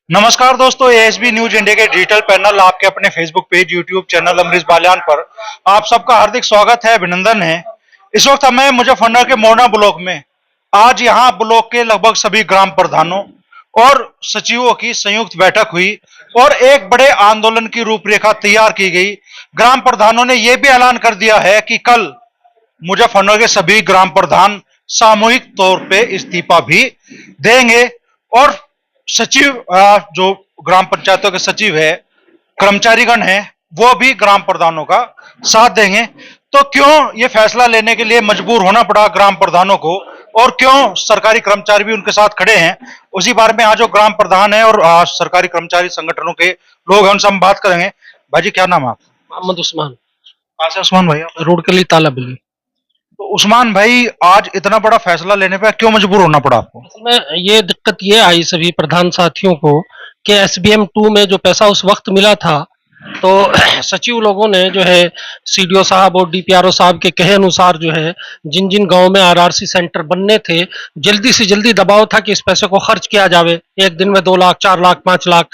नमस्कार दोस्तों, ASB news India के डिजिटल पैनल आपके अपने Facebook page, YouTube channel Amrish Baliyan पर आप सबका हार्दिक स्वागत है, अभिनंदन है। इस वक्त हमें मुजफ्फरनगर के मोरना ब्लॉक में आज यहाँ ब्लॉक के लगभग सभी ग्राम प्रधानों और सचिवों की संयुक्त बैठक हुई और एक बड़े आंदोलन की रूपरेखा तैयार की गई। ग्राम प्रधानों ने यह भी ऐलान कर दिया है कि कल मुजफ्फरनगर के सभी ग्राम प्रधान सामूहिक तौर पे इस्तीफा भी देंगे और सचिव जो ग्राम पंचायतों के सचिव है, कर्मचारीगण है, वो भी ग्राम प्रधानों का साथ देंगे। तो क्यों ये फैसला लेने के लिए मजबूर होना पड़ा ग्राम प्रधानों को और क्यों सरकारी कर्मचारी भी उनके साथ खड़े हैं, उसी बारे में आज जो ग्राम प्रधान है और सरकारी कर्मचारी संगठनों के लोग हैं उनसे हम बात करेंगे। भाई क्या नाम है आप? मोहम्मद उस्मान। कहाँ से उस्मान भाई? रोडकली तालाबली। तो उस्मान भाई, आज इतना बड़ा फैसला लेने पे क्यों मजबूर होना पड़ा आपको? इसमें ये दिक्कत ये आई सभी प्रधान साथियों को कि एसबीएम 2 में जो पैसा उस वक्त मिला था, तो सचिव लोगों ने जो है सीडीओ साहब और डीपीआरओ साहब के कहे अनुसार जो है जिन जिन गांव में आरआरसी सेंटर बनने थे, जल्दी से जल्दी दबाव था कि इस पैसे को खर्च किया जावे, एक दिन में 2 लाख, 4 लाख, 5 लाख।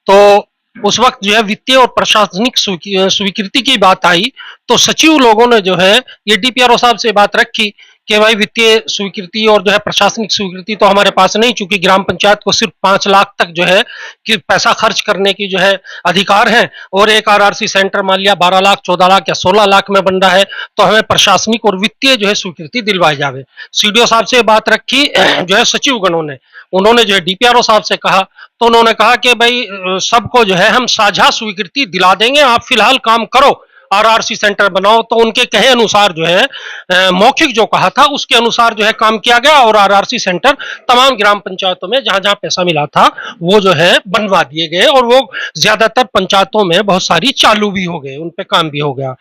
तो उस वक्त जो है वित्तीय और प्रशासनिक स्वीकृति की बात आई, तो सचिव लोगों ने जो है ये डीपीआरओ साहब से बात रखी कि भाई वित्तीय स्वीकृति और जो है प्रशासनिक स्वीकृति तो हमारे पास नहीं, चूंकि ग्राम पंचायत को सिर्फ 5 लाख तक जो है कि पैसा खर्च करने की जो है अधिकार है, और एक आरआरसी सेंटर मान लिया 12 लाख, 14 लाख या 16 लाख में बन रहा है, तो हमें प्रशासनिक और वित्तीय जो है स्वीकृति दिलवाई जावे। सीडीओ साहब से बात रखी जो है सचिव गणों ने, उन्होंने जो है डीपीआरओ साहब से कहा, तो उन्होंने कहा कि भाई सबको जो है हम साझा स्वीकृति दिला देंगे, आप फिलहाल काम करो, आरआरसी सेंटर बनाओ। तो उनके कहे अनुसार जो है मौखिक जो कहा था उसके अनुसार जो है काम किया गया और आरआरसी सेंटर तमाम ग्राम पंचायतों में जहां जहां पैसा मिला था वो जो है बनवा दिए गए, और वो ज्यादातर पंचायतों में बहुत सारी चालू भी हो गए, उन पे काम भी हो गया।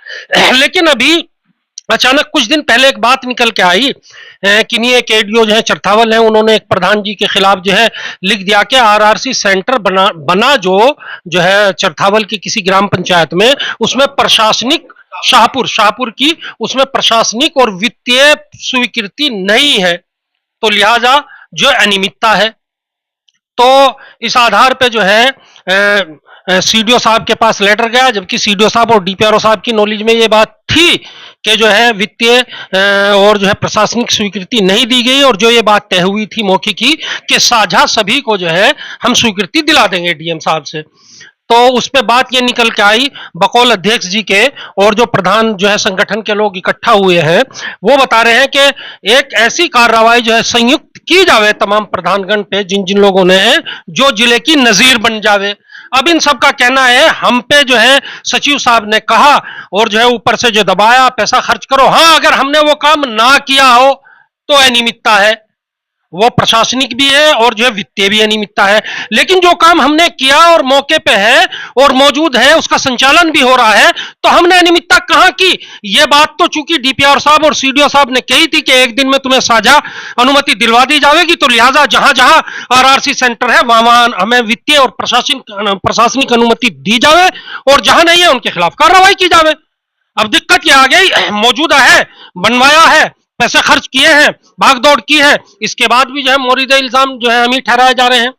लेकिन अभी अचानक कुछ दिन पहले एक बात निकल के आई कि नहीं, एक एडीओ जो है चरथावल है, उन्होंने एक प्रधान जी के खिलाफ जो है लिख दिया कि आरआरसी सेंटर बना जो है चरथावल की किसी ग्राम पंचायत में, उसमें प्रशासनिक शाहपुर की उसमें प्रशासनिक और वित्तीय स्वीकृति नहीं है, तो लिहाजा जो अनियमितता है। तो इस आधार पे जो है सीडीओ साहब के पास लेटर गया, जबकि सीडीओ साहब और डीपीआरओ साहब की नॉलेज में ये बात थी कि जो है वित्तीय और जो है प्रशासनिक स्वीकृति नहीं दी गई, और जो ये बात तय हुई थी मौखिक की कि साझा सभी को जो है हम स्वीकृति दिला देंगे डीएम साहब से। तो उस पे बात ये निकल के आई बकौल अध्यक्ष जी के, और जो प्रधान जो है संगठन के लोग इकट्ठा हुए हैं वो बता रहे हैं कि एक ऐसी कार्रवाई जो है संयुक्त की जावे तमाम प्रधानगण पे जिन जिन लोगों ने जो जिले की नजीर बन जावे। अब इन सब का कहना है हम पे जो है सचिव साहब ने कहा और जो है ऊपर से जो दबाया पैसा खर्च करो। हाँ, अगर हमने वो काम ना किया हो तो अनियमितता है, वो प्रशासनिक भी है और जो है वित्तीय भी अनियमितता है। लेकिन जो काम हमने किया और मौके पे है और मौजूद है, उसका संचालन भी हो रहा है, तो हमने अनियमितता कहां की? ये बात तो चूंकि डीपीआर साहब और सीडीओ साहब ने कही थी कि एक दिन में तुम्हें साझा अनुमति दिलवा दी जाएगी, तो लिहाजा जहां जहां आरआरसी सेंटर है वहां वहां हमें वित्तीय और प्रशासनिक अनुमति दी जाए, और जहां नहीं है उनके खिलाफ कार्रवाई की जाए। अब दिक्कत यह आ गई, मौजूदा है, बनवाया है, पैसे खर्च किए हैं, भागदौड़ की है, इसके बाद भी जो है मोरीदा इल्जाम जो है हम ही ठहराए जा रहे हैं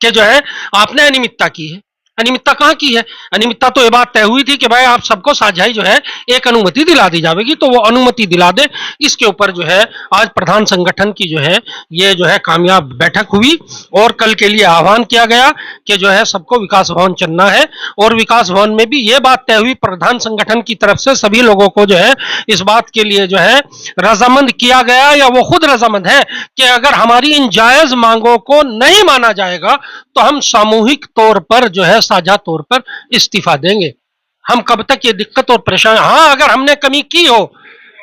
कि जो है आपने अनियमितता की है। अनियमितता कहां की है? अनियमितता तो ये बात तय हुई थी कि भाई आप सबको साझाई जो है एक अनुमति दिला दी जाएगी, तो वो अनुमति दिला दे। इसके ऊपर जो है आज प्रधान संगठन की जो है ये जो है कामयाब बैठक हुई, और कल के लिए आह्वान किया गया कि जो है सबको विकास भवन चलना है, और विकास भवन में भी ये बात तय हुई प्रधान संगठन की तरफ से सभी लोगों को जो है इस बात के लिए जो है रजामंद किया गया, या वो खुद रजामंद है कि अगर हमारी इन जायज मांगों को नहीं माना जाएगा तो हम सामूहिक तौर पर जो है साझा तौर पर इस्तीफा देंगे। हम कब तक ये दिक्कत और परेशान, हाँ अगर हमने कमी की हो,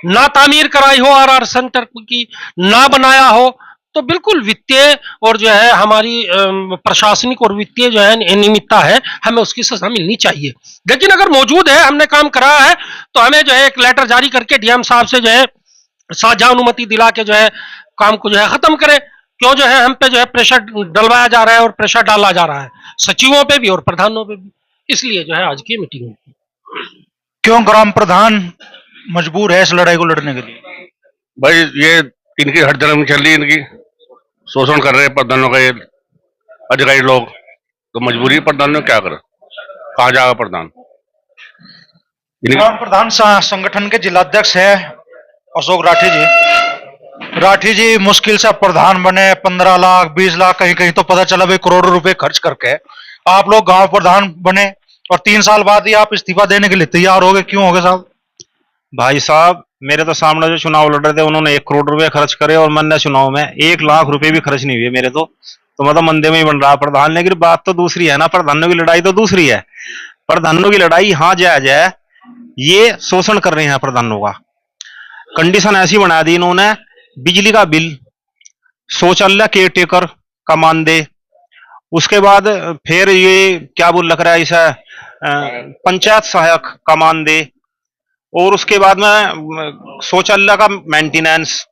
ना तामीर कराई हो आरआर सेंटर की, ना बनाया हो, तो बिल्कुल वित्तीय और जो है हमारी प्रशासनिक और वित्तीय जो है नियमितता है, हमें उसकी सजा मिलनी चाहिए। लेकिन अगर मौजूद है, हमने काम कराया है, तो हमें जो है एक लेटर जारी करके डीएम साहब से जो है साझा अनुमति दिला के जो है काम को जो है खत्म करें। क्यों जो है हम पे जो है प्रेशर डलवाया जा रहा है और प्रेशर डाला जा रहा है सचिवों पे भी और प्रधानों पे भी, इसलिए जो है आज की मीटिंग हुई। क्यों ग्राम प्रधान मजबूर है इस लड़ाई को लड़ने के लिए? भाई ये इनकी हर जन्म चल रही है, इनकी शोषण कर रहे हैं प्रधानों का ये अधिकारी लोग। तो मजबूरी प्रधान ने क्या करा, कहाँ जाएगा प्रधान। ग्राम प्रधान संगठन के जिलाध्यक्ष है अशोक राठी जी। राठी जी मुश्किल से प्रधान बने, 15 लाख 20 लाख, कहीं कहीं तो पता चला भाई करोड़ों रुपए खर्च करके आप लोग गांव प्रधान बने, और 3 साल बाद ही आप इस्तीफा देने के लिए तैयार हो गए। क्यों हो गए साहब? भाई साहब, मेरे तो सामने जो चुनाव लड़ रहे थे उन्होंने 1 करोड़ रुपए खर्च करे और मैंने चुनाव में 1 लाख रुपए भी खर्च नहीं हुए मेरे तो मतलब मंदे में ही बन रहा प्रधान। लेकिन बात तो दूसरी है ना, प्रधानों की लड़ाई तो दूसरी है। प्रधानों की लड़ाई यहाँ जायज है, ये शोषण कर रहे हैं प्रधानों का। कंडीशन ऐसी बना दी इन्होंने, बिजली का बिल, शौचालय केयर टेकर का मानदेय, उसके बाद फिर ये क्या बोल लग रहा है इसे पंचायत सहायक का मानदेय, और उसके बाद में शौचालय का मेंटेनेंस।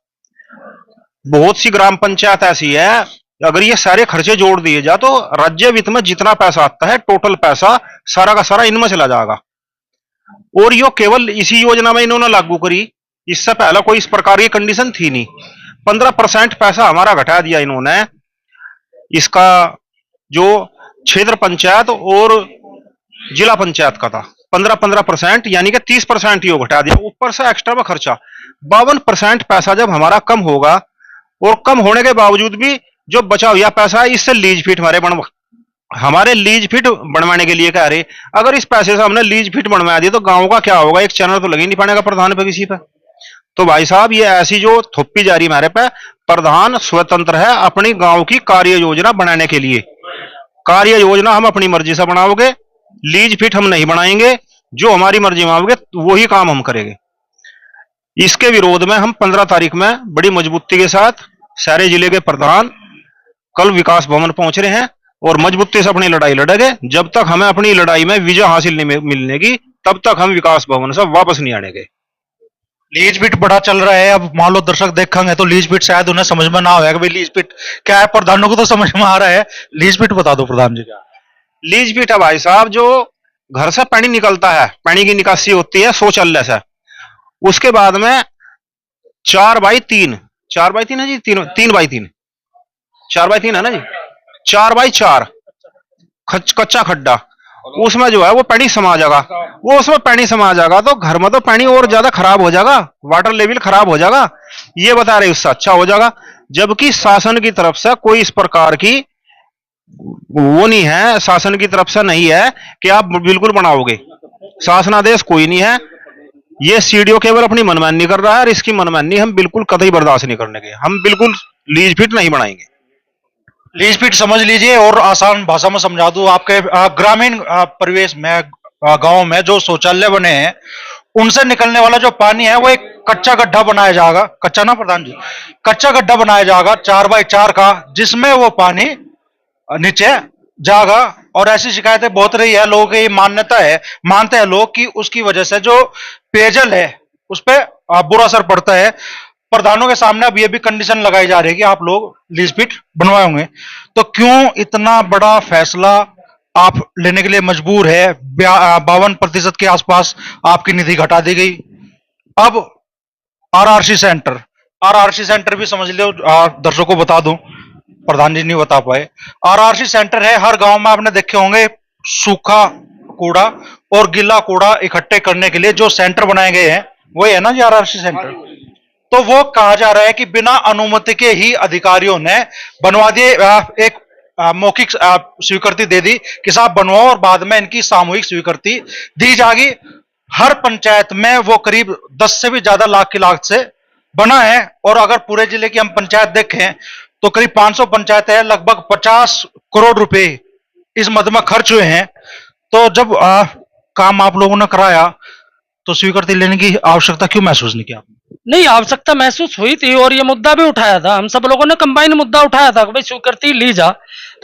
बहुत सी ग्राम पंचायत ऐसी है, अगर ये सारे खर्चे जोड़ दिए जाए तो राज्य वित्त में जितना पैसा आता है टोटल पैसा सारा का सारा इनमें चला जाएगा। और यो केवल इसी योजना में इन्होंने लागू करी, इससे पहले कोई इस प्रकार की कंडीशन थी नहीं। 15% पैसा हमारा घटा दिया इन्होंने। इसका जो क्षेत्र पंचायत और जिला पंचायत का था 15% यानी कि 30% ही घटा दिया, ऊपर से एक्स्ट्रा में खर्चा। 52% पैसा जब हमारा कम होगा, और कम होने के बावजूद भी जो बचा हुआ पैसा है इससे लीज फीट हमारे लीज फीट बनवाने के लिए कह रहे। अगर इस पैसे से हमने लीज फीट बनवा दी तो गांव का क्या होगा? एक चैनल तो लग ही नहीं पाएगा प्रधान पे किसी पे। तो भाई साहब, ये ऐसी जो थोपी जा रही हमारे पे, प्रधान स्वतंत्र है अपनी गांव की कार्य योजना बनाने के लिए। कार्य योजना हम अपनी मर्जी से बनाओगे, लीज फीट हम नहीं बनाएंगे। जो हमारी मर्जी में आओगे वही काम हम करेंगे। इसके विरोध में हम 15 तारीख में बड़ी मजबूती के साथ सारे जिले के प्रधान कल विकास भवन पहुंच रहे हैं और मजबूती से अपनी लड़ाई लड़ेंगे। जब तक हमें अपनी लड़ाई में विजय हासिल नहीं मिलने की, तब तक हम विकास भवन से वापस नहीं आएंगे। लीज बिट बड़ा चल रहा है। अब मान लो दर्शक देखेंगे तो लीज बिट शायद उन्हें समझ में ना आएगा कि भाई लीज बिट क्या है। प्रधानों को तो समझ में आ रहा है, लीज बिट बता दो प्रधान जी। क्या लीज फीट है भाई साहब? जो घर से पानी निकलता है, पानी की निकासी होती है शौचालय से, उसके बाद में 4x3 है जी, 3x3 4x3 है ना जी, 4x4 कच्चा खड्डा, उसमें जो है वो पानी समा जाएगा। वो उसमें पानी समा जाएगा तो घर में तो पानी और ज्यादा खराब हो जाएगा, वाटर लेवल खराब हो जाएगा। ये बता रहे उससे अच्छा हो जाएगा। जबकि शासन की तरफ से कोई इस प्रकार की वो नहीं है, शासन की तरफ से नहीं है कि आप बिल्कुल बनाओगे। शासनादेश कोई नहीं है। ये सीडीओ केवल अपनी मनमानी कर रहा है, और इसकी मनमानी हम बिल्कुल कतई बर्दाश्त नहीं करने के। हम बिल्कुल लीज फिट नहीं बनाएंगे। लीज बिट समझ लीजिए और आसान भाषा में समझा दूं। आपके ग्रामीण परिवेश में, गांव में जो शौचालय बने हैं उनसे निकलने वाला जो पानी है वो एक कच्चा गड्ढा बनाया जाएगा। कच्चा ना प्रधान जी? कच्चा गड्ढा बनाया जाएगा 4x4 का, जिसमें वो पानी नीचे जाएगा। और ऐसी शिकायतें बहुत रही है, लोगों की मान्यता है, मानते हैं लोग कि उसकी वजह से जो पेयजल है उस पर बुरा असर पड़ता है। प्रधानों के सामने अब ये भी कंडीशन लगाई जा रही है कि आप लोग लीज फिट बनवाए होंगे। तो क्यों इतना बड़ा फैसला आप लेने के लिए मजबूर है? 52% के आसपास आपकी निधि घटा दी गई। अब आरआरसी सेंटर भी समझ लो, दर्शकों को बता दूं, प्रधान जी नहीं बता पाए। आरआरसी सेंटर है हर गांव में, आपने देखे होंगे। सूखा कूड़ा और गीला कूड़ा इकट्ठे करने के लिए जो सेंटर बनाए गए हैं वही है ना जी आरआरसी सेंटर। तो वो कहा जा रहा है कि बिना अनुमति के ही अधिकारियों ने बनवा दिए। एक मौखिक स्वीकृति दे दी कि साहब बनवाओ, और बाद में इनकी सामूहिक स्वीकृति दी जाएगी। हर पंचायत में वो करीब 10 से भी ज्यादा लाख की लागत से बना है। और अगर पूरे जिले की हम पंचायत देखें तो करीब 500 पंचायत है, लगभग 50 करोड़ रुपए इस मद में खर्च हुए हैं। तो जब काम आप लोगों ने कराया तो स्वीकृति लेने की आवश्यकता क्यों महसूस नहीं की आपने? नहीं, आवश्यकता महसूस हुई थी और ये मुद्दा भी उठाया था। हम सब लोगों ने कंबाइन मुद्दा उठाया था कि भाई स्वीकृति ली जा।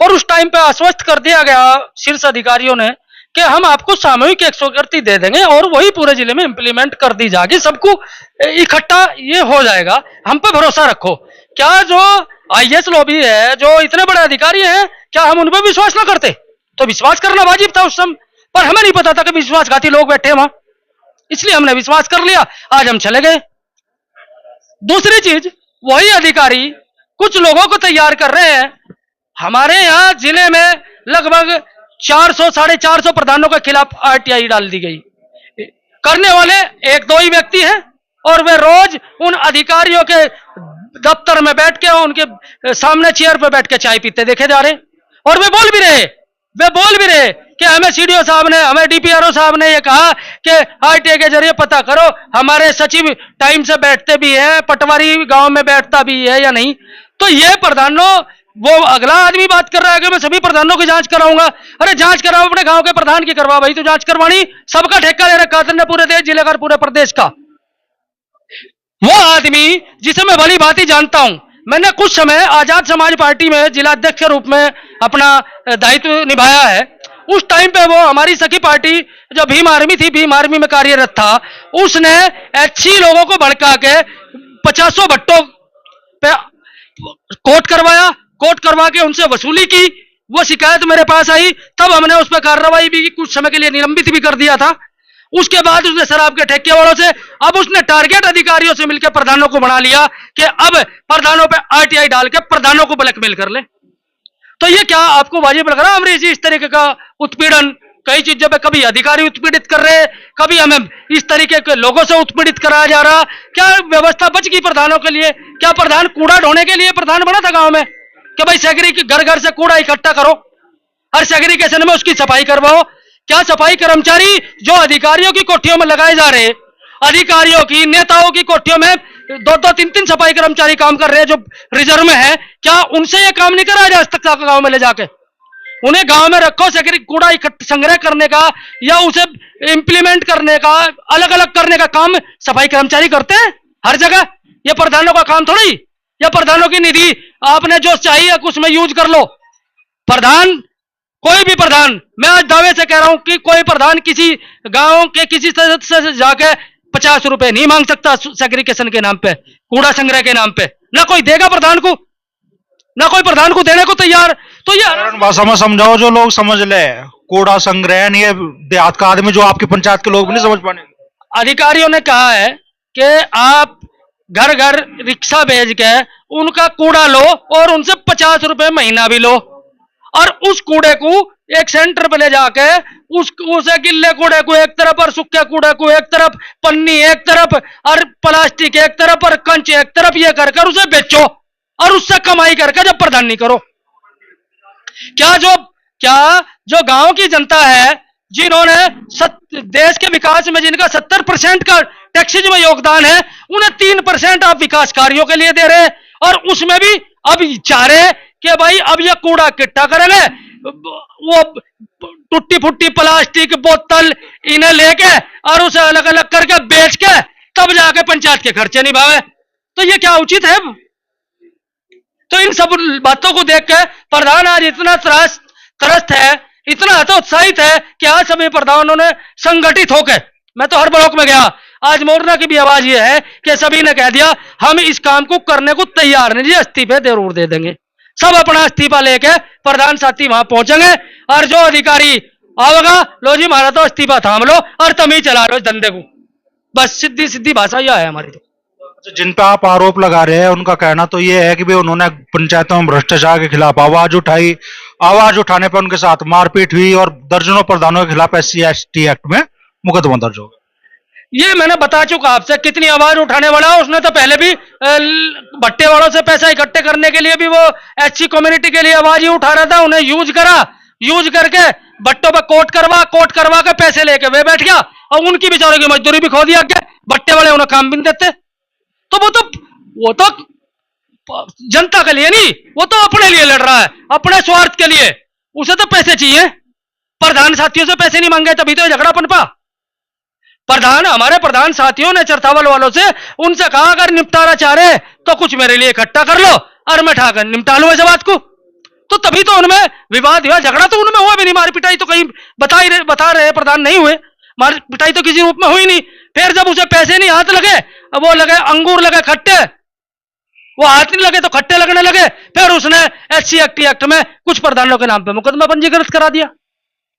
और उस टाइम पे आश्वस्त कर दिया गया शीर्ष अधिकारियों ने कि हम आपको सामूहिक एक स्वीकृति दे देंगे और वही पूरे जिले में इंप्लीमेंट कर दी जाएगी, सबको इकट्ठा ये हो जाएगा, हम पे भरोसा रखो। क्या जो आईएएस लॉबी है, जो इतने बड़े अधिकारी हैं, क्या हम उन पर विश्वास ना करते? तो विश्वास करना वाजिब था उस समय, पर हमें नहीं पता था कि विश्वासघाती लोग बैठे वहां, इसलिए हमने विश्वास कर लिया। आज हम चले गए। दूसरी चीज, वही अधिकारी कुछ लोगों को तैयार कर रहे हैं। हमारे यहाँ जिले में लगभग 400 450 प्रधानों के खिलाफ आरटीआई डाल दी गई। करने वाले एक दो ही व्यक्ति हैं और वे रोज उन अधिकारियों के दफ्तर में बैठ के उनके सामने चेयर पे बैठ के चाय पीते देखे जा रहे हैं। और वे बोल भी रहे कि हमें सीडीओ साहब ने, हमें डीपीआरओ साहब ने ये कहा कि आरटीआई के जरिए पता करो। हमारे सचिव टाइम से बैठते भी हैं, पटवारी गांव में बैठता भी है या नहीं। तो ये प्रधानों, वो अगला आदमी बात कर रहा है कि मैं सभी प्रधानों की जांच कराऊंगा। अरे जांच कराओ, अपने गांव के प्रधान की करवा भाई, तो जांच करवानी सबका ठेका ले रखा है पूरे देश, जिले का, पूरे प्रदेश का। वो आदमी जिसे मैं भली भांति जानता हूं, मैंने कुछ समय आजाद समाज पार्टी में जिला अध्यक्ष के रूप में अपना दायित्व निभाया है। उस टाइम पे वो हमारी सखी पार्टी जो भीम आर्मी थी, भीम आर्मी में कार्यरत था, उसने एचसी लोगों को भड़का के 50 भट्टों पे कोर्ट करवा के उनसे वसूली की। वो शिकायत मेरे पास आई, तब हमने उस पर कार्रवाई भी की, कुछ समय के लिए निलंबित भी कर दिया था। उसके बाद उसने शराब के ठेके वालों से, अब उसने टारगेट अधिकारियों से मिलकर प्रधानों को बना लिया कि अब प्रधानों पे आरटीआई डाल के प्रधानों को ब्लैकमेल कर ले। तो ये क्या आपको वाजिब लग रहा है अमरीश जी? इस तरीके का उत्पीड़न कई चीजों पे, कभी अधिकारी उत्पीड़ित कर रहे, कभी हमें इस तरीके के लोगों से उत्पीड़ित कराया जा रहा। क्या व्यवस्था बच गई प्रधानों के लिए? क्या प्रधान कूड़ा ढोने के लिए प्रधान बना था गांव में कि भाई सेगरी के घर घर से कूड़ा इकट्ठा करो, हर सेग्रीगेशन में उसकी सफाई करवाओ? क्या सफाई कर्मचारी जो अधिकारियों की कोठियों में लगाए जा रहे, अधिकारियों की, नेताओं की कोठियों में 2-2, 3-3 सफाई कर्मचारी काम कर रहे हैं जो रिजर्व में है, क्या उनसे यह काम नहीं कराया जा सकता गांव में ले जाके? उन्हें गांव में रखो, सेगरी कूड़ा इकट्ठा संग्रह करने का या उसे इंप्लीमेंट करने का, अलग अलग करने का काम सफाई कर्मचारी करते हैं हर जगह। यह प्रधानों का काम थोड़ी, या प्रधानों की निधि आपने जो चाहिए कुछ में यूज कर लो। प्रधान, कोई भी प्रधान, मैं आज दावे से कह रहा हूं कि कोई प्रधान किसी गांव के किसी सदस्य से जाके 50 रुपए नहीं मांग सकता सेग्रीगेशन के नाम पे, कूड़ा संग्रह के नाम पे। ना कोई देगा प्रधान को, ना कोई प्रधान को देने को तैयार। तो ये भाषा में समझाओ जो लोग समझ ले। कूड़ा संग्रह नहीं है देहात का आदमी, जो आपकी पंचायत के लोग भी नहीं समझ पाने। अधिकारियों ने कहा है कि आप घर घर रिक्शा भेज के उनका कूड़ा लो और उनसे 50 रुपए महीना भी लो, और उस कूड़े को एक सेंटर पे ले जाके उसे गिल्ले कूड़े को एक तरफ और सूखे कूड़े को एक तरफ, पन्नी एक तरफ और प्लास्टिक एक तरफ और कंच एक तरफ, ये कर उसे बेचो और उससे कमाई करके जब प्रधानी करो। क्या जो गांव की जनता है, जिन्होंने देश के विकास में जिनका 70% का टैक्सेज में योगदान है, उन्हें 3% आप विकास कार्यों के लिए दे रहे हैं, और उसमें भी अब चाह रहे कि भाई अब ये कूड़ा इकट्ठा करेंगे, वो टूटी फुट्टी प्लास्टिक बोतल इन्हें लेके और उसे अलग अलग करके बेच के तब जाके पंचायत के खर्चे निभावे। तो ये क्या उचित है? तो इन सब बातों को देख के प्रधान आज इतना त्रस्त है, इतना हतोत्साहित है कि आज सभी प्रधानों ने संगठित होकर, मैं तो हर ब्लॉक में गया, आज मोर्चा की भी आवाज ये है कि सभी ने कह दिया हम इस काम को करने को तैयार नहीं जी, इस्तीफे जरूर दे देंगे। सब अपना इस्तीफा लेके प्रधान साथी वहां पहुंचेंगे, और जो अधिकारी आओगा, लो जी हमारा तो इस्तीफा थाम लो और तुम ही चला लो इस धंधे को। बस सीधी सीधी भाषा यह है हमारी। तो जिन पे आप आरोप लगा रहे हैं उनका कहना तो ये है कि भाई उन्होंने पंचायतों में भ्रष्टाचार के खिलाफ आवाज उठाई, आवाज उठाने पर उनके साथ मारपीट हुई और दर्जनों प्रधानों के खिलाफ SC/ST एक्ट में मुकदमा दर्ज हो गया। ये मैंने बता चुका आपसे, कितनी आवाज उठाने वाला। उसने तो पहले भी भट्टे वालों से पैसा इकट्ठे करने के लिए भी वो एचसी कम्युनिटी के लिए आवाज ही उठा रहा था। उन्हें यूज करके भट्टों पर कोर्ट करवा के पैसे लेके वे बैठ गया, और उनकी बेचारों की मजदूरी भी खो दिया गया। भट्टे वाले उन्हें काम भी नहीं देते। तो वो तो जनता के लिए नहीं, वो तो अपने लिए लड़ रहा है, अपने स्वार्थ के लिए। उसे तो पैसे चाहिए। प्रधान साथियों से पैसे नहीं मांगे तभी तो झगड़ा पनपा। हमारे प्रधान साथियों ने चरथावल वालों से उनसे कहा अगर निपटारा चाह रहे तो कुछ मेरे लिए इकट्ठा कर लो और मैं ठाकर निपटा लूं इस बात को। तो तभी तो उनमें विवाद हुआ, झगड़ा तो उनमें हुआ भी नहीं। मार पिटाई तो कहीं बता रहे प्रधान नहीं हुए, मार पिटाई तो किसी रूप में हुई नहीं। फिर जब उसे पैसे नहीं हाथ लगे, वो लगे अंगूर लगे खट्टे, वो हाथ नहीं लगे तो खट्टे लगने लगे। फिर उसने SC/ST एक्ट में कुछ प्रधानों के नाम पे मुकदमा पंजीकृत करा दिया।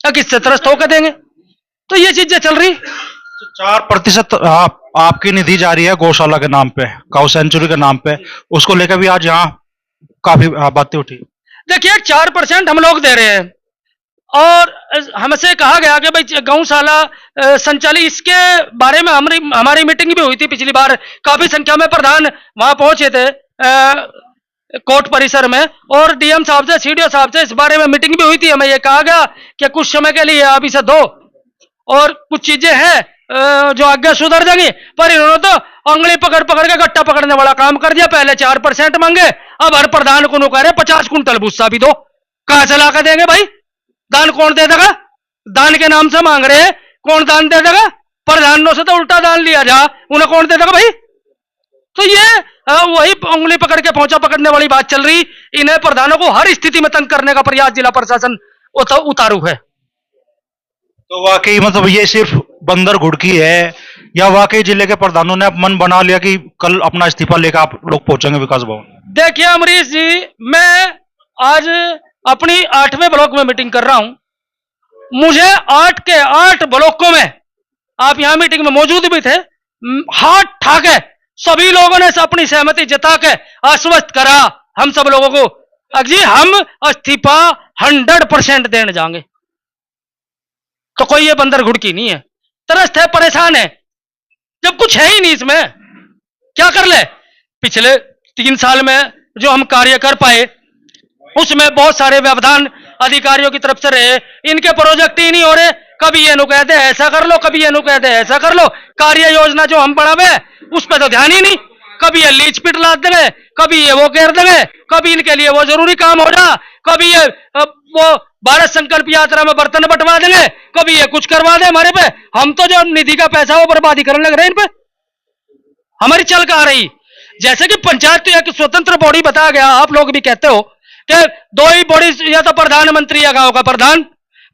अब किससे त्रस्त होकर देंगे? तो ये चीजें चल रही। 4% आपकी निधि जारी है गौशाला के नाम पे, काउ सेंचुरी के नाम पे, उसको लेकर भी आज यहाँ काफी बातें उठी। देखिए 4% हम लोग दे रहे हैं, और हमसे कहा गया कि भाई गौशाला संचालित, इसके बारे में हमारी मीटिंग भी हुई थी पिछली बार। काफी संख्या में प्रधान वहां पहुंचे थे कोर्ट परिसर में, और डीएम साहब से, सीडीओ साहब से इस बारे में मीटिंग भी हुई थी। हमें यह कहा गया कि कुछ समय के लिए आप इसे दो, और कुछ चीजें हैं जो आगे सुधर जाएंगी। पर इन्होंने तो उंगली पकड़ पकड़ के गट्टा पकड़ने वाला काम कर दिया। पहले 4% मांगे, अब हर प्रधान को कह रहे 50 कुंटल भूसा भी दो। कहां से ला के देंगे भाई? दान कौन दे देगा? दान के नाम से मांग रहे हैं, कौन दान दे देगा? प्रधानों से तो उल्टा दान लिया जा, उन्हें कौन दे देगा भाई? तो ये वही उंगली पकड़ के पहुंचा पकड़ने वाली बात चल रही। इन्हें प्रधानों को हर स्थिति में तंग करने का प्रयास जिला प्रशासन उतारू है। तो वाकई मतलब ये सिर्फ बंदर घुड़की है, या वाकई जिले के प्रधानों ने अब मन बना लिया कि कल अपना इस्तीफा लेकर आप लोग पहुंचेंगे विकास भवन? देखिए अमरीश जी, मैं आज अपनी 8वें ब्लॉक में मीटिंग कर रहा हूं। मुझे 8 के 8 ब्लॉकों में, आप यहां मीटिंग में मौजूद भी थे, हाथ ठाके सभी लोगों ने अपनी सहमति जता के आश्वस्त करा हम सब लोगों को, अजी हम इस्तीफा 100% देने जाएंगे। तो कोई ये बंदर घुड़की नहीं है, त्रस्त है, परेशान है, जब कुछ है ही नहीं इसमें क्या कर ले। पिछले 3 साल में जो हम कार्य कर पाए उसमें बहुत सारे व्यवधान अधिकारियों की तरफ से रहे। इनके प्रोजेक्ट ही नहीं हो रहे, कभी ये नु कहते हैं ऐसा कर लो, कभी ये नु कहते हैं ऐसा कर लो। कार्य योजना जो हम बढ़ावे उस पर तो ध्यान ही नहीं। कभी ये लीच पिट ला देंगे, कभी ये वो कह देंगे, कभी इनके लिए वो जरूरी काम हो जा, कभी ये वो भारत संकल्प यात्रा में बर्तन बंटवा देंगे, कभी ये कुछ करवा दे हमारे पे। हम तो जो निधि का पैसा वो बर्बादी करने लग रहे हैं इन पे, हमारी चल का आ रही। जैसे कि पंचायत तो एक स्वतंत्र बॉडी बताया गया, आप लोग भी कहते हो कि 2 ही बॉडी, या तो प्रधानमंत्री या गांव का प्रधान।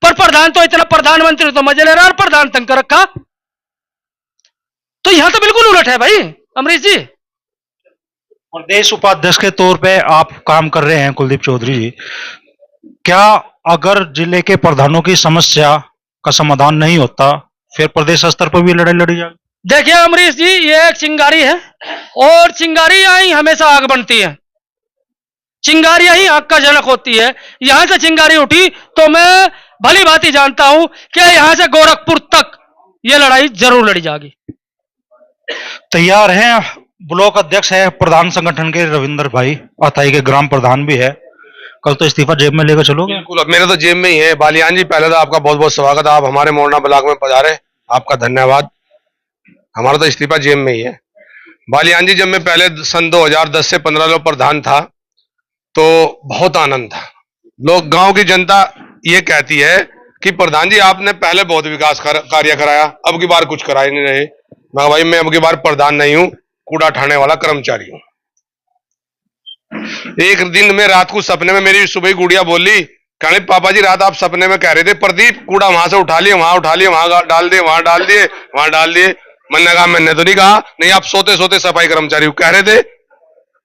पर प्रधान तो इतना, प्रधानमंत्री तो मजे ले रहा और प्रधान तंग कर रखा। तो यहां तो बिल्कुल उलट है भाई अमरीश जी। प्रदेश उपाध्यक्ष के तौर पे आप काम कर रहे हैं कुलदीप चौधरी जी, क्या अगर जिले के प्रधानों की समस्या का समाधान नहीं होता फिर प्रदेश स्तर पर भी लड़ाई लड़ी जाएगी? देखिए अमरीश जी, ये एक चिंगारी है, और चिंगारी यहीं हमेशा आग बनती है। चिंगारी यहीं आग का जनक होती है। यहां से चिंगारी उठी तो मैं भली भांति जानता हूं कि यहां से गोरखपुर तक ये लड़ाई जरूर लड़ी जाएगी। तैयार हैं? ब्लॉक अध्यक्ष है प्रधान संगठन के रविंद्र भाई अथाई के, ग्राम प्रधान भी है, कल तो इस्तीफा जेब में लेकर चलोगे? बिल्कुल, अब मेरे तो जेब में ही है। बालियान जी, पहले तो आपका बहुत बहुत स्वागत, आप हमारे मोरना ब्लॉक में पधारे, आपका धन्यवाद। हमारा तो इस्तीफा जेब में ही है। बालियान जी, जब मैं पहले सन 2010 से 15 लोग प्रधान था तो बहुत आनंद था। लोग, गांव की जनता ये कहती है कि प्रधान जी आपने पहले बहुत विकास कार्य कराया, अब की बार कुछ करा ही नहीं रहे। मैं भाई, मैं अब की बार प्रधान नहीं हूं, कूड़ा उठाने वाला कर्मचारी हूं। एक दिन में रात को सपने में मेरी सुबह गुड़िया बोली, कहने पापा जी रात आप सपने में कह रहे थे प्रदीप कूड़ा वहां से उठा लिए, वहां उठा लिए, वहां डाल दिए, वहां डाल दिए, वहां डाल दिए। मैंने कहा मैंने तो नहीं कहा, नहीं आप सोते सोते सफाई कर्मचारी कह रहे थे।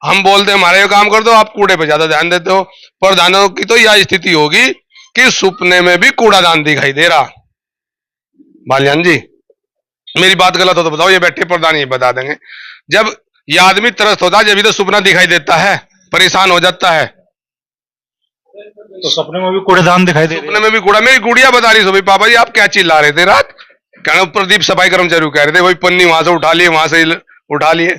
हम बोलते हमारे काम कर दो, आप कूड़े पे ज्यादा ध्यान देते हो। प्रधानों की तो यह स्थिति होगी कि सपने में भी कूड़ादान दिखाई दे रहा। बालियान जी, मेरी बात गलत हो तो बताओ, ये बैठे प्रधान ये बता देंगे। जब ये आदमी त्रस्त होता है, जब भी तो सपना दिखाई देता है, परेशान हो जाता है। तो सपने में भी कूड़ेदान दिखाई दे, सपने में भी कूड़ा। मेरी गुड़िया बता रही सुबह, पापा जी आप क्या चिल्ला रहे थे रात? कहना प्रदीप सफाई कर्मचारी कह रहे थे, वही पन्नी वहां से उठा लिए, वहां से उठा लिए।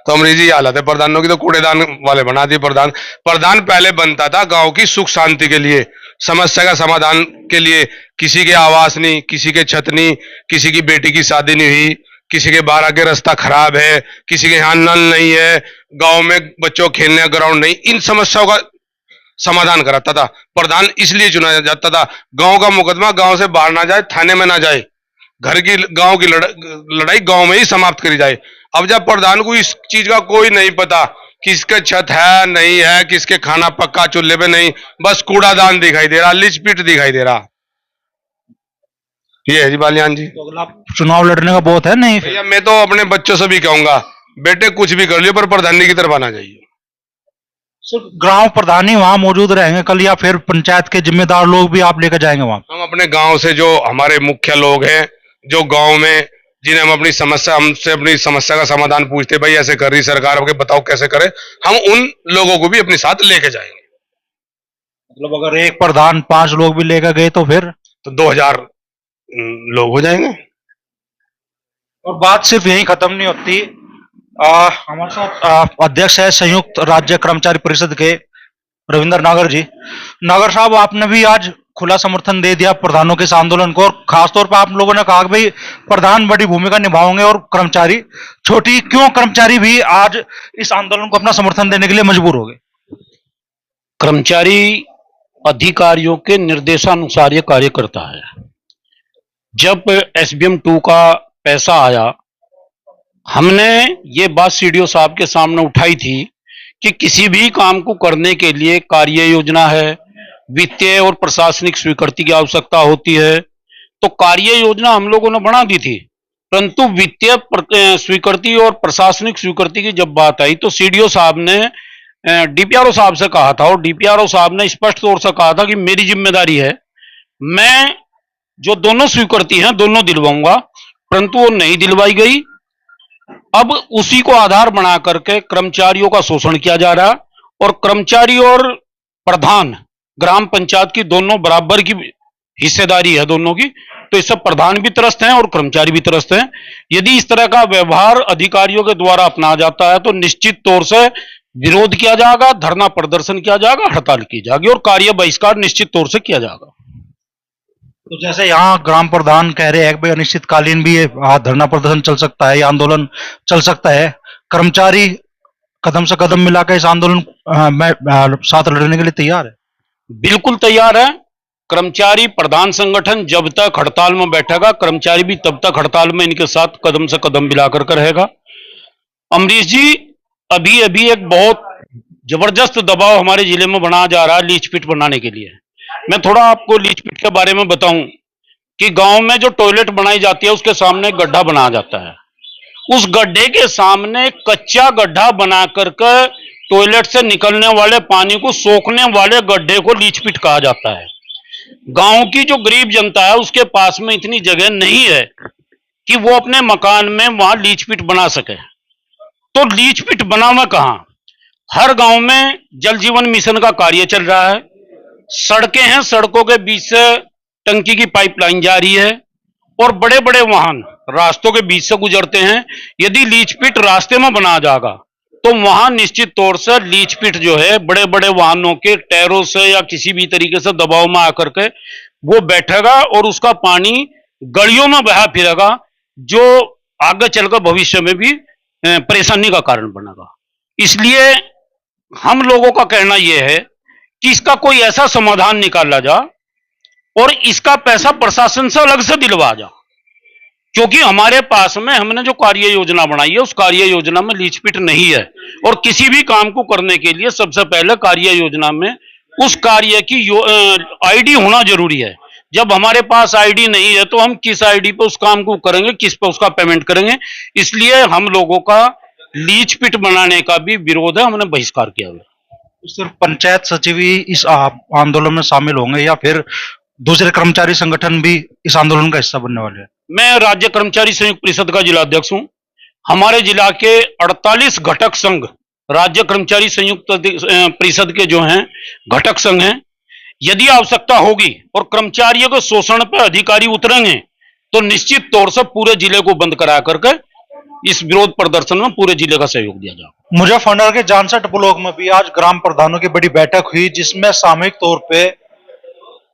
तो अमरीजी हालत है प्रधानों की, तो कूड़ेदान वाले बना दिए प्रधान। प्रधान पहले बनता था गांव की सुख शांति के लिए, समस्या का समाधान के लिए। किसी के आवास नहीं, किसी के छत नहीं, किसी की बेटी की शादी नहीं हुई, किसी के 12 के रास्ता खराब है, किसी के यहाँ नल नहीं है, गांव में बच्चों खेलने का ग्राउंड नहीं, इन समस्याओं का समाधान कराता था प्रधान। इसलिए चुना जाता था। गांव का मुकदमा गांव से बाहर ना जाए, थाने में ना जाए, घर की गांव की लड़ाई गांव में ही समाप्त करी जाए। अब जब प्रधान को इस चीज का कोई नहीं पता, किसके छत है नहीं है, किसके खाना पक्का चूल्हे पे नहीं, बस कूड़ादान दिखाई दे रहा, लिचपिट दिखाई दे रहा। ये है जी बालियान जी। तो अगला चुनाव लड़ने का बहुत है नहीं? भैया मैं तो अपने बच्चों से भी कहूंगा, बेटे कुछ भी कर लियो पर प्रधानी की तरफ आना चाहिए। सिर्फ ग्राम प्रधान ही वहां मौजूद रहेंगे कल, या फिर पंचायत के जिम्मेदार लोग भी आप लेकर जाएंगे वहां? हम अपने गांव से जो हमारे मुख्य लोग हैं, जो गांव में जिन्हें हम अपनी समस्या, हमसे अपनी समस्या का समाधान पूछते, भाई ऐसे कर रही सरकार, बताओ कैसे करें, हम उन लोगों को भी अपने साथ लेके जाएंगे। मतलब अगर एक प्रधान 5 लोग भी लेकर गए तो फिर? तो 2000 लोग हो जाएंगे। और बात सिर्फ यही खत्म नहीं होती। हमारे साथ अध्यक्ष है संयुक्त राज्य कर्मचारी परिषद के रविंद्र नागर जी। नागर साहब, आपने भी आज खुला समर्थन दे दिया प्रधानों के इस आंदोलन को, और खासतौर पर आप लोगों ने कहा कि भाई प्रधान बड़ी भूमिका निभाएंगे और कर्मचारी छोटी। क्यों कर्मचारी भी आज इस आंदोलन को अपना समर्थन देने के लिए मजबूर हो गए? कर्मचारी अधिकारियों के निर्देशानुसार ये कार्य करता है। जब एसबीएम 2 का पैसा आया, हमने ये बात सीडीओ साहब के सामने उठाई थी कि किसी भी काम को करने के लिए कार्य योजना है, वित्तीय और प्रशासनिक स्वीकृति की आवश्यकता होती है। तो कार्य योजना हम लोगों ने बना दी थी, परंतु वित्तीय स्वीकृति और प्रशासनिक स्वीकृति की जब बात आई तो सीडीओ साहब ने डीपीआरओ साहब से कहा था, और डीपीआरओ साहब ने स्पष्ट तौर से कहा था कि मेरी जिम्मेदारी है, मैं जो दोनों स्वीकृति हैं दोनों दिलवाऊंगा, परंतु वो नहीं दिलवाई गई। अब उसी को आधार बना करके कर्मचारियों का शोषण किया जा रहा है, और कर्मचारी और प्रधान ग्राम पंचायत की दोनों बराबर की हिस्सेदारी है दोनों की, तो इससे प्रधान भी त्रस्त हैं और कर्मचारी भी त्रस्त हैं। यदि इस तरह का व्यवहार अधिकारियों के द्वारा अपनाया जाता है तो निश्चित तौर से विरोध किया जाएगा, धरना प्रदर्शन किया जाएगा, हड़ताल की जाएगी और कार्य बहिष्कार निश्चित तौर से किया जाएगा। तो जैसे यहाँ ग्राम प्रधान कह रहे हैं कि भाई अनिश्चितकालीन भी ये धरना प्रदर्शन चल सकता है, ये आंदोलन चल सकता है, कर्मचारी कदम से कदम मिलाकर इस आंदोलन में साथ लड़ने के लिए तैयार है? बिल्कुल तैयार है। कर्मचारी प्रधान संगठन जब तक हड़ताल में बैठेगा, कर्मचारी भी तब तक हड़ताल में इनके साथ कदम से कदम मिलाकर रहेगा। अमरीश जी, अभी अभी एक बहुत जबरदस्त दबाव हमारे जिले में बनाया जा रहा है लीच पिट बनाने के लिए। मैं थोड़ा आपको लीच पिट के बारे में बताऊं कि गांव में जो टॉयलेट बनाई जाती है उसके सामने एक गड्ढा बनाया जाता है। उस गड्ढे के सामने कच्चा गड्ढा बना करके टॉयलेट से निकलने वाले पानी को सोखने वाले गड्ढे को लीच पिट कहा जाता है। गांव की जो गरीब जनता है उसके पास में इतनी जगह नहीं है कि वो अपने मकान में वहां लीच पिट बना सके। तो लीच पिट बनाना कहां? हर गांव में जल जीवन मिशन का कार्य चल रहा है, सड़कें हैं, सड़कों के बीच से टंकी की पाइपलाइन जा रही है और बड़े बड़े वाहन रास्तों के बीच से गुजरते हैं। यदि लीच पिट रास्ते में बनाया जाएगा तो वहां निश्चित तौर से लीच पिट जो है बड़े बड़े वाहनों के टायरों से या किसी भी तरीके से दबाव में आकर के वो बैठेगा और उसका पानी गलियों में बहा फिरेगा, जो आगे चलकर भविष्य में भी परेशानी का कारण बनेगा। इसलिए हम लोगों का कहना यह है कि इसका कोई ऐसा समाधान निकाला जा और इसका पैसा प्रशासन से अलग से दिलवा जा, क्योंकि हमारे पास में हमने जो कार्य योजना बनाई है उस कार्य योजना में लीच पिट नहीं है। और किसी भी काम को करने के लिए सबसे पहले कार्य योजना में उस कार्य की आईडी होना जरूरी है। जब हमारे पास आईडी नहीं है तो हम किस आईडी पे उस काम को करेंगे, किस पे उसका पेमेंट करेंगे। इसलिए हम लोगों का लीच पिट बनाने का भी विरोध है, हमने बहिष्कार किया हुआ। सिर्फ पंचायत सचिव ही इस आंदोलन में शामिल होंगे या फिर दूसरे कर्मचारी संगठन भी इस आंदोलन का हिस्सा बनने वाले हैं? मैं राज्य कर्मचारी संयुक्त परिषद का जिला अध्यक्ष हूं। हमारे जिला के 48 घटक संघ राज्य कर्मचारी संयुक्त परिषद के जो हैं घटक संघ हैं। यदि आवश्यकता होगी और कर्मचारियों के शोषण पर अधिकारी उतरेंगे तो निश्चित तौर से पूरे जिले को बंद करा करके इस विरोध प्रदर्शन में पूरे जिले का सहयोग दिया जाएगा। मुजफ्फरनगर के जानसठ ब्लॉक में भी आज ग्राम प्रधानों की बड़ी बैठक हुई, जिसमें सामूहिक तौर पे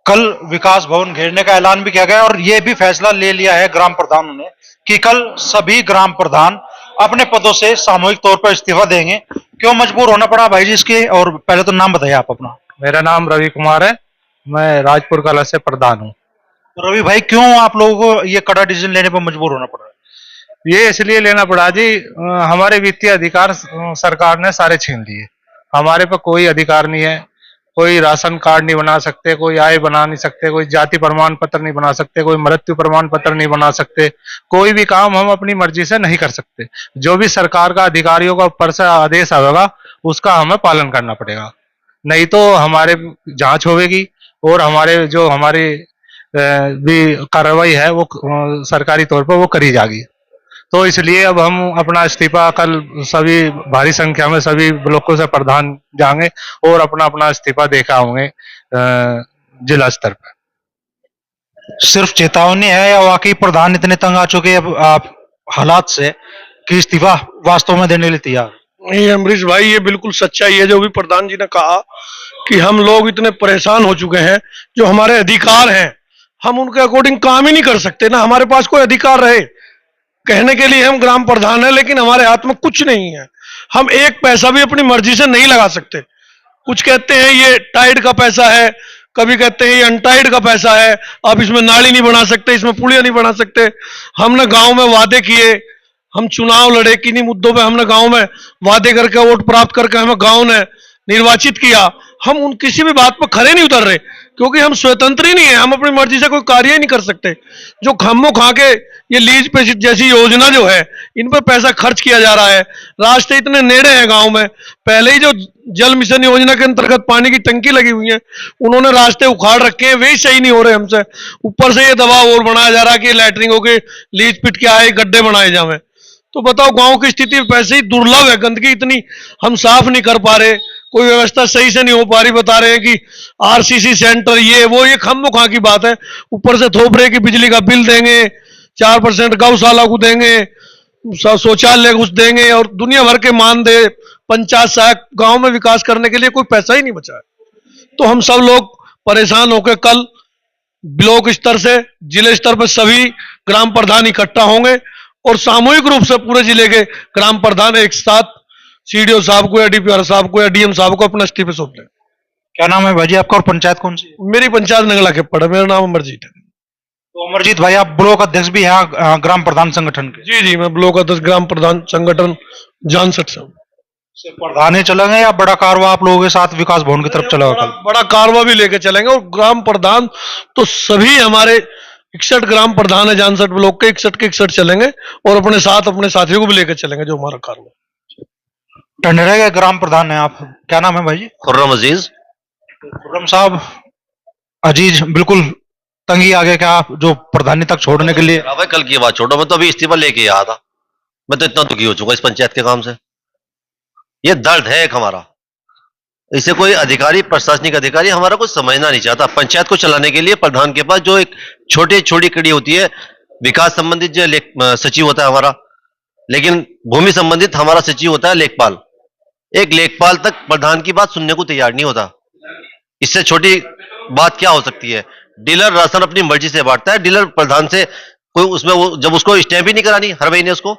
कल विकास भवन घेरने का ऐलान भी किया गया और यह भी फैसला ले लिया है ग्राम प्रधानों ने कि कल सभी ग्राम प्रधान अपने पदों से सामूहिक तौर पर इस्तीफा देंगे। क्यों मजबूर होना पड़ा भाई जी इसके? और पहले तो नाम बताइए आप अपना। मेरा नाम रवि कुमार है, मैं राजपुर कला से प्रधान हूँ। तो रवि भाई, क्यों आप लोगों को ये कड़ा डिसीजन लेने पर मजबूर होना पड़ा? ये इसलिए लेना पड़ा जी, हमारे वित्तीय अधिकार सरकार ने सारे छीन लिए। हमारे पे कोई अधिकार नहीं है, कोई राशन कार्ड नहीं बना सकते, कोई आय बना नहीं सकते, कोई जाति प्रमाण पत्र नहीं बना सकते, कोई मृत्यु प्रमाण पत्र नहीं बना सकते, कोई भी काम हम अपनी मर्जी से नहीं कर सकते। जो भी सरकार का अधिकारियों का ऊपर से आदेश आएगा उसका हमें पालन करना पड़ेगा, नहीं तो हमारे जांच होगी और हमारे जो हमारी भी कार्रवाई है वो सरकारी तौर पर वो करी जाएगी। तो इसलिए अब हम अपना इस्तीफा कल सभी भारी संख्या में सभी ब्लॉकों से प्रधान जाएंगे और अपना अपना इस्तीफा देकर आएंगे। जिला स्तर पर। सिर्फ चेतावनी है या वाकई प्रधान इतने तंग आ चुके हैं अब आप हालात से कि इस्तीफा वास्तव में देने के लिए तैयार? नहीं अमरीश भाई, ये बिल्कुल सच्चाई है जो भी प्रधान जी ने कहा कि हम लोग इतने परेशान हो चुके हैं, जो हमारे अधिकार हैं हम उनके अकॉर्डिंग काम ही नहीं कर सकते ना। हमारे पास कोई अधिकार रहे, कहने के लिए हम ग्राम प्रधान हैं लेकिन हमारे हाथ में कुछ नहीं है। हम एक पैसा भी अपनी मर्जी से नहीं लगा सकते। कुछ कहते हैं ये टाइड का पैसा है, कभी कहते हैं ये अनटाइड का पैसा है, आप इसमें नाली नहीं बना सकते, इसमें पुलिया नहीं बना सकते। हमने गांव में वादे किए, हम चुनाव लड़े, किन्हीं मुद्दों पे हमने गांव में वादे करके वोट प्राप्त करके हमें गांव ने निर्वाचित किया। हम उन किसी भी बात पर खड़े नहीं उतर रहे क्योंकि हम स्वतंत्र ही नहीं है, हम अपनी मर्जी से कोई कार्य ही नहीं कर सकते। जो खम्मो खा के ये लीज पे जैसी योजना जो है इन पर पैसा खर्च किया जा रहा है। रास्ते इतने नेड़े हैं गांव में, पहले ही जो जल मिशन योजना के अंतर्गत पानी की टंकी लगी हुई है उन्होंने रास्ते उखाड़ रखे हैं, वे सही नहीं हो रहे हमसे। ऊपर से ये दबाव और बनाया जा रहा है कि लैटरिंग होके लीज पिट के आए, गड्ढे बनाए जावे। तो बताओ गांव की स्थिति वैसे ही दुर्लभ है, गंदगी इतनी, हम साफ नहीं कर पा रहे, कोई व्यवस्था सही से नहीं हो पा रही। बता रहे हैं कि आरसीसी सेंटर ये वो, ये खम्मो खा की बात है। ऊपर से थोप रहे कि बिजली का बिल देंगे, 4% गौशाला को देंगे, शौचालय कुछ देंगे और दुनिया भर के मानदेय, पंचायत सहायक, गांव में विकास करने के लिए कोई पैसा ही नहीं बचा है। तो हम सब लोग परेशान होकर कल ब्लॉक स्तर से जिले स्तर पर सभी ग्राम प्रधान इकट्ठा होंगे और सामूहिक रूप से पूरे जिले के ग्राम प्रधान एक साथ सीडीओ साहब को या डीपीआर साहब को या डीएम साहब को अपना इस्तीफे सौंप दें। क्या नाम है भाई जी आपका और पंचायत कौन सी? मेरी पंचायत नंगला खेपड़ है, मेरा नाम अमरजीत है। तो अमरजीत भाई आप ब्लॉक अध्यक्ष भी हैं ग्राम प्रधान संगठन के? जी जी, मैं ब्लॉक अध्यक्ष ग्राम प्रधान संगठन जानसठ से हूं। सिर्फ प्रधान ही चलेंगे या बड़ा कारवा आप लोगों के साथ विकास भवन की तरफ चलेगा? बड़ा कारवा भी लेके चलेंगे और ग्राम प्रधान तो सभी हमारे 61 ग्राम प्रधान है जानसठ ब्लॉक के, 61 के 61 चलेंगे और अपने साथ अपने साथियों को भी लेकर चलेंगे जो हमारा कारवा। टंडरे के ग्राम प्रधान है आप, क्या नाम है भाई जी? खुर्रम अजीज। खुर्रम साहब, अजीज बिल्कुल तंगी आ गया क्या आप जो प्रधानी तक छोड़ने के लिए? भाई कल की बात छोड़ो, मैं तो अभी इस्तीफा लेके आया था। मैं तो इतना दुखी हो चुका इस पंचायत के काम से। ये दर्द है एक हमारा, इसे कोई अधिकारी, प्रशासनिक अधिकारी हमारा कुछ समझना नहीं चाहता। पंचायत को चलाने के लिए प्रधान के पास जो एक छोटी छोटी कड़ी होती है, विकास संबंधित जो सचिव होता है हमारा, लेकिन भूमि संबंधित हमारा सचिव होता है लेखपाल। एक लेखपाल तक प्रधान की बात सुनने को तैयार नहीं होता। इससे छोटी बात क्या हो सकती है? डीलर राशन अपनी मर्जी से बांटता है, डीलर प्रधान से कोई उसमें वो जब उसको स्टैंप ही नहीं करानी हर महीने, उसको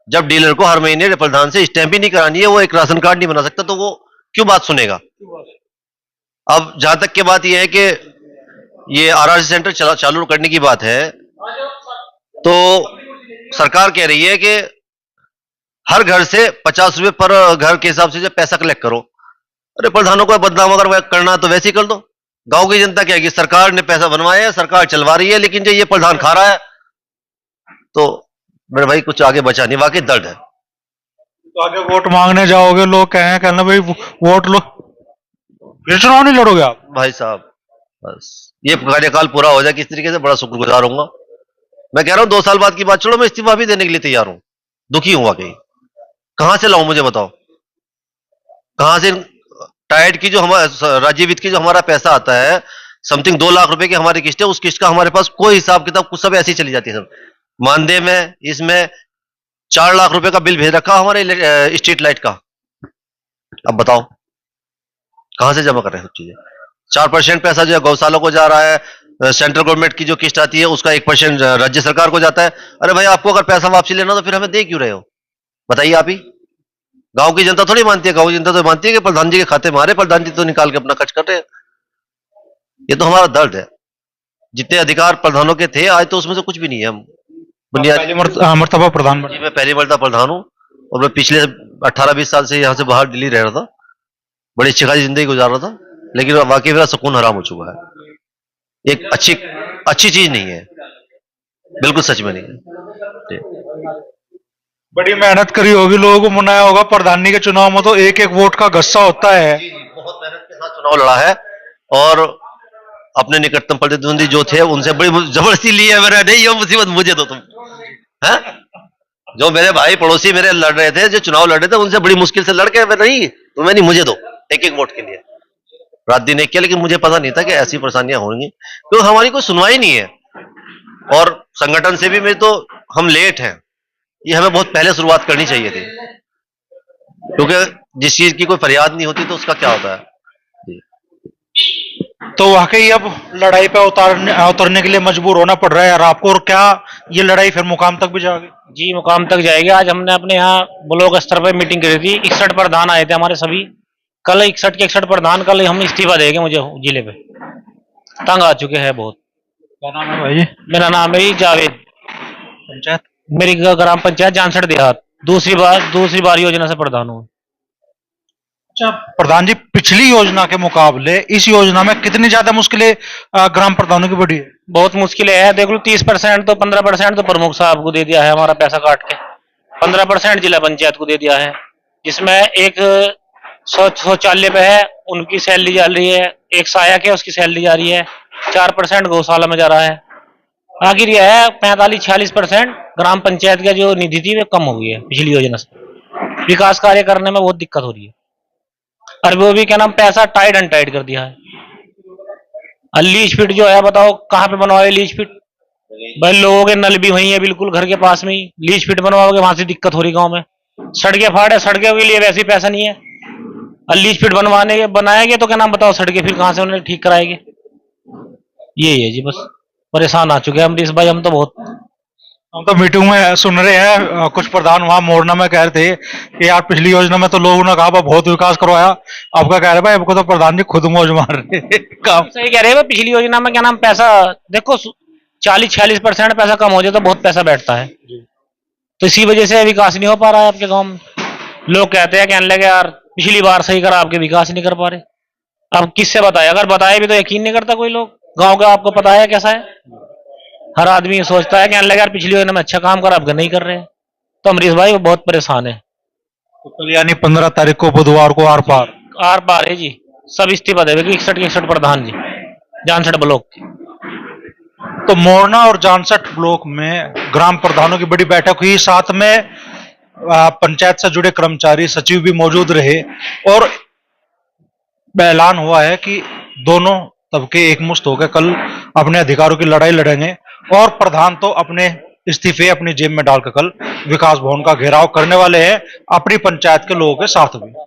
जब डीलर को हर महीने प्रधान से स्टैंप ही नहीं करानी है, वो एक राशन कार्ड नहीं बना सकता, तो वो क्यों बात सुनेगा? अब जहां तक की बात यह है कि ये आरआरसी सेंटर चालू करने की बात है, तो सरकार कह रही है कि हर घर से 50 रुपए पर घर के हिसाब से जो पैसा कलेक्ट करो। अरे प्रधानों को बदनाम अगर करना है तो वैसे ही कर दो। गांव की जनता क्या है कि सरकार ने पैसा बनवाया है, सरकार चलवा रही है, लेकिन जो ये प्रधान खा रहा है, तो मेरे भाई कुछ आगे बचा नहीं, वाकई दर्द है। तो आगे वोट मांगने जाओगे, लोग कहें कहना भाई वोट लो, फिर चुनाव नहीं लड़ोगे आप? भाई साहब बस ये कार्यकाल पूरा हो जाए किस तरीके से, बड़ा शुक्रगुजार होऊंगा। मैं कह रहा हूं 2 साल बाद की बात छोड़ो, मैं इस्तीफा भी देने के लिए तैयार हूं। दुखी हूं वाकई। कहां से लाऊं मुझे बताओ? कहां से टाइड की जो हमारा राज्य वित्त की जो हमारा पैसा आता है, समथिंग 2 लाख रुपए की हमारी किस्त है, उस किस्त का हमारे पास कोई हिसाब किताब, कुछ सब ऐसी चली जाती है। सब मानदेय में इसमें 4 लाख रुपए का बिल भेज रखा हमारे स्ट्रीट लाइट का। अब बताओ कहां से जमा कर रहे हैं सब चीजें? 4% पैसा जो है गौशालों को जा रहा है, सेंट्रल गवर्नमेंट की जो किस्त आती है उसका 1% राज्य सरकार को जाता है। अरे भाई आपको अगर पैसा वापसी लेना तो फिर हमें दे क्यों रहे हो? बताइए आप ही। गांव की जनता थोड़ी मानती है, गांव की जनता तो मानती है कि प्रधान जी के खाते में आ रहे, प्रधान जी तो निकाल के अपना खर्च कर रहे हैं। ये तो हमारा दर्द है। जितने अधिकार प्रधानों के थे आज तो उसमें से कुछ भी नहीं है। हम बुनियादी मर्तबा प्रधान बने। मैं पहली मर्तबा प्रधान हूं और मैं पिछले 18-20 साल से यहाँ से बाहर दिल्ली रह रहा था, बड़ी अच्छी खासी जिंदगी गुजार रहा था, लेकिन वाकई मेरा सुकून हराम हो चुका है। एक अच्छी चीज नहीं है, बिल्कुल सच में नहीं है। बड़ी मेहनत करी होगी, लोगों को मनाया होगा। प्रधानी के चुनाव में तो एक एक वोट का गस्सा होता है। बहुत मेहनत के साथ चुनाव लड़ा है और अपने निकटतम प्रतिद्वंदी जो थे उनसे बड़ी जबरदस्ती ली है। मेरा नहीं, ये मुसीबत मुझे दो तुम है? जो मेरे भाई पड़ोसी मेरे लड़ रहे थे, जो चुनाव लड़ रहे थे, उनसे बड़ी मुश्किल से लड़ के नहीं तुम्हें नहीं, मुझे दो एक एक वोट के लिए। रात दिन एक किया, लेकिन मुझे पता नहीं था कि ऐसी परेशानियां होंगी, क्योंकि हमारी कोई सुनवाई नहीं है। और संगठन से भी मैं तो हम लेट हैं, ये हमें बहुत पहले शुरुआत करनी चाहिए थी, क्योंकि जिस चीज की कोई फरियाद नहीं होती तो उसका क्या होता है। तो वाकई अब लड़ाई पे उतरने के लिए मजबूर होना पड़ रहा है यार आपको, और क्या ये लड़ाई फिर मुकाम तक भी जाएगी? जी मुकाम तक जाएगी। आज हमने अपने यहाँ ब्लॉक स्तर पर मीटिंग करी थी, 61 प्रधान आए थे हमारे सभी। कल 61 के 61 प्रधान, कल हम इस्तीफा देंगे। मुझे जिले पे तंग आ चुके हैं बहुत। क्या नाम है भाई? मेरा नाम है जावेद। पंचायत? मेरी ग्राम पंचायत जानसठ देहात, दूसरी बार योजना से प्रधान हूँ। अच्छा प्रधान जी, पिछली योजना के मुकाबले इस योजना में कितनी ज्यादा मुश्किलें ग्राम प्रधानों की बढ़ी है? बहुत मुश्किल है। देख लो 30% तो 15% तो प्रमुख साहब को दे दिया है हमारा पैसा काट के, 15% जिला पंचायत को दे दिया है, जिसमें एक शौचालय पे है उनकी सैलरी जा रही है, एक सहायक है उसकी सैलरी जा रही है, 4% गौशाला में जा रहा है। आखिर यह है 45-46% ग्राम पंचायत का जो निधि थी वो कम हो गई है पिछली योजना से। विकास कार्य करने में बहुत दिक्कत हो रही है, और वो भी क्या नाम पैसा टाइट एंड टाइट कर दिया है। और लीज फिट जो है बताओ कहाँ पे बनवाए लीज फिट? भाई लोगों के नल भी वही है बिल्कुल घर के पास में ही, लीज फिट बनवाओगे वहां से दिक्कत हो रही गांव में। सड़कें फाड़े, सड़कों के लिए वैसे ही पैसा नहीं है, और लीज फिट बनाएंगे तो क्या नाम बताओ सड़कें फिर कहां से उन्हें ठीक कराएंगे? यही है जी, बस परेशान आ चुके हैं अमरीश भाई हम तो बहुत। हम तो मीटिंग में सुन रहे हैं कुछ प्रधान वहां मोरना में कह रहे थे कि यार पिछली योजना में तो लोगों ने कहा बहुत विकास करवाया, आपका कह रहे भाई आपको तो प्रधान जी खुद मौज मार रहे हैं। काम सही कह रहे हैं। पिछली योजना में क्या नाम पैसा देखो 40-46% पैसा कम हो जाए तो बहुत पैसा बैठता है, तो इसी वजह से विकास नहीं हो पा रहा है आपके गांव में। लोग कहते हैं कहने लगे यार पिछली बार सही करा, आपके विकास नहीं कर पा रहे। अब किससे बताए? अगर बताए भी तो यकीन नहीं करता कोई लोग। गांव का आपको पता है कैसा है, हर आदमी सोचता है कहने लगे यार पिछली योजना में अच्छा काम करा, आपका नहीं कर रहे हैं। तो अमरीश भाई वो बहुत परेशान है। तो कल यानी 15 तारीख को बुधवार को आर पार है जी, सब इस्तीफा देवे 61 के 61 प्रधान जी जानसठ ब्लॉक के। तो मोरना और जानसठ ब्लॉक में ग्राम प्रधानों की बड़ी बैठक हुई, साथ में पंचायत से जुड़े कर्मचारी सचिव भी मौजूद रहे, और ऐलान हुआ है कि दोनों तबके एकमुश्त होकर कल अपने अधिकारों की लड़ाई लड़ेंगे, और प्रधान तो अपने इस्तीफे अपनी जेब में डालकर कल विकास भवन का घेराव करने वाले हैं, अपनी पंचायत के लोगों के साथ भी।